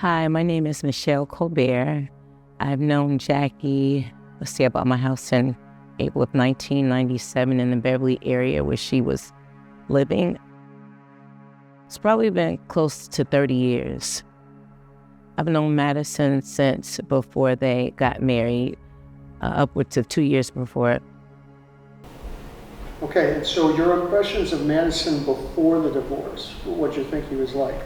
Hi, my name is Michelle Colbert. I've known Jackie, I bought my house in April of 1997 in the Beverly area where she was living. It's probably been close to 30 years. I've known Madison since before they got married, upwards of 2 years before. Okay, and so your impressions of Madison before the divorce, what do you think he was like?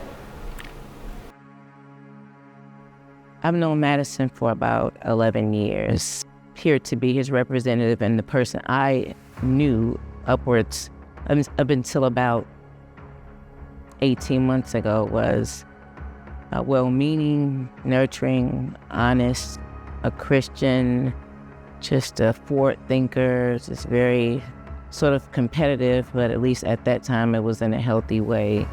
I've known Madison for about 11 years. Here to be his representative and the person I knew upwards up until about 18 months ago was well-meaning, nurturing, honest, a Christian, just a forward thinker, just very sort of competitive, but at least at that time it was in a healthy way.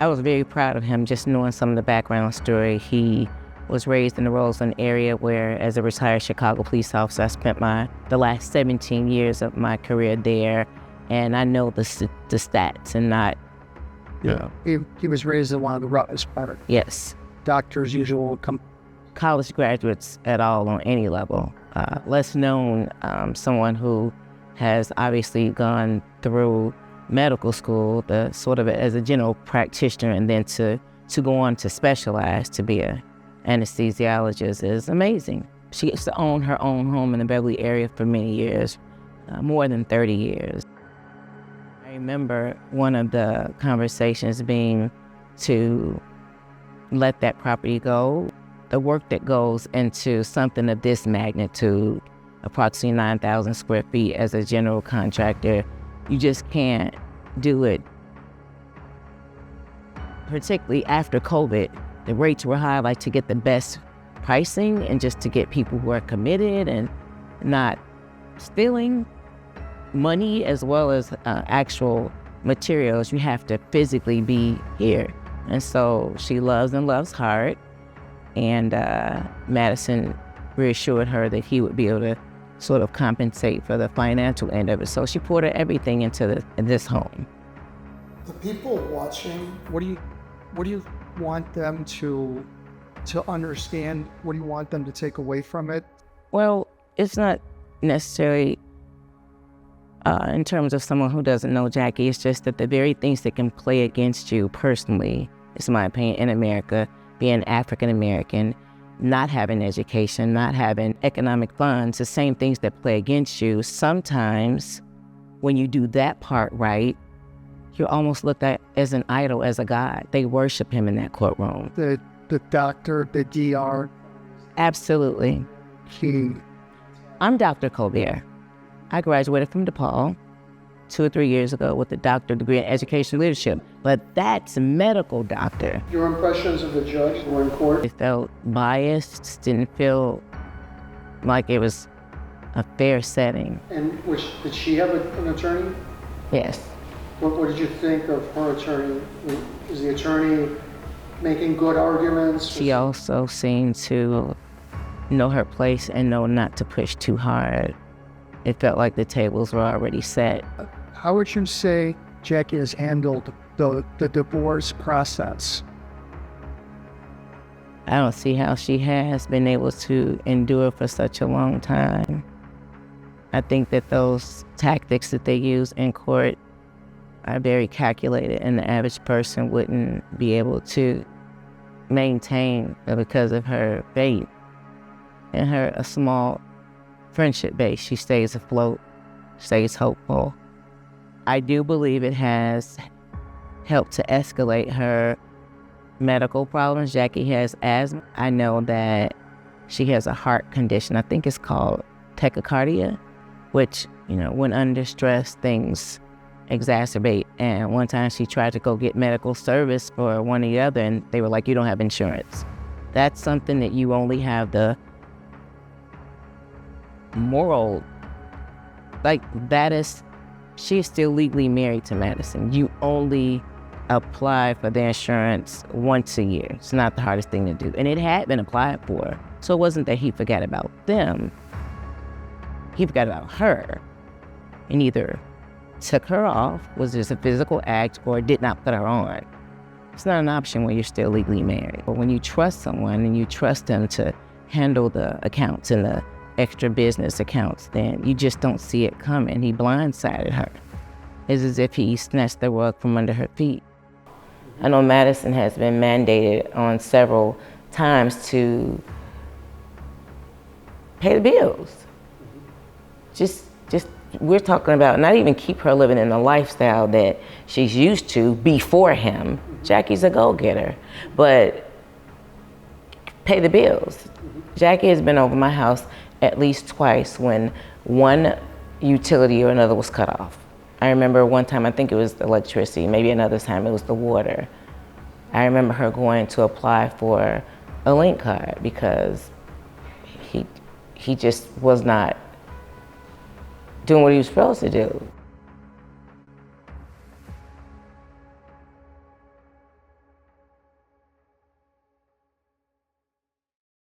I was very proud of him, just knowing some of the background story. He was raised in the Roseland area where, as a retired Chicago police officer, I spent the last 17 years of my career there, and I know the stats and not... Yeah. He was raised in one of the roughest part. Yes. Doctors usual college graduates at all on any level. Less known, someone who has obviously gone through medical school, the sort of as a general practitioner, and then to go on to specialize to be a anesthesiologist is amazing. She gets to own her own home in the Beverly area for many years, more than 30 years. I remember one of the conversations being to let that property go. The work that goes into something of this magnitude, approximately 9,000 square feet as a general contractor, you just can't do it. Particularly after COVID, the rates were high, like to get the best pricing and just to get people who are committed and not stealing money as well as actual materials. You have to physically be here. And so she loves and loves hard. And Madison reassured her that he would be able to sort of compensate for the financial end of it. So she poured everything into this home. The people watching, what do you want them to understand? What do you want them to take away from it? Well, it's not necessarily in terms of someone who doesn't know Jackie. It's just that the very things that can play against you personally, it's my opinion, in America, being African American, not having education, not having economic funds, the same things that play against you. Sometimes when you do that part right, you're almost looked at as an idol, as a god. They worship him in that courtroom. The doctor, the DR. Absolutely. I'm Dr. Colbert. I graduated from DePaul 2 or 3 years ago with a doctorate degree in education leadership, but that's a medical doctor. Your impressions of the judge who were in court? It felt biased, didn't feel like it was a fair setting. And did she have an attorney? Yes. What did you think of her attorney? Is the attorney making good arguments? She also seemed to know her place and know not to push too hard. It felt like the tables were already set. How would you say Jackie has handled the divorce process? I don't see how she has been able to endure for such a long time. I think that those tactics that they use in court are very calculated, and the average person wouldn't be able to maintain because of her faith and her a small friendship base. She stays afloat, stays hopeful. I do believe it has helped to escalate her medical problems. Jackie has asthma. I know that she has a heart condition. I think it's called tachycardia, which, when under stress, things exacerbate. And one time she tried to go get medical service for one or the other, and they were like, you don't have insurance. That's something that you only have the moral, she is still legally married to Madison. You only apply for the insurance once a year. It's not the hardest thing to do. And it had been applied for. So it wasn't that he forgot about them. He forgot about her. And either took her off, was just a physical act, or did not put her on. It's not an option when you're still legally married. But when you trust someone and you trust them to handle the accounts and the extra business accounts, then you just don't see it coming. He blindsided her. It's as if he snatched the rug from under her feet. I know Madison has been mandated on several times to pay the bills. Just we're talking about not even keep her living in the lifestyle that she's used to before him. Jackie's a go-getter, but pay the bills. Jackie has been over my house at least twice when one utility or another was cut off. I remember one time, I think it was the electricity, maybe another time it was the water. I remember her going to apply for a link card because he just was not doing what he was supposed to do.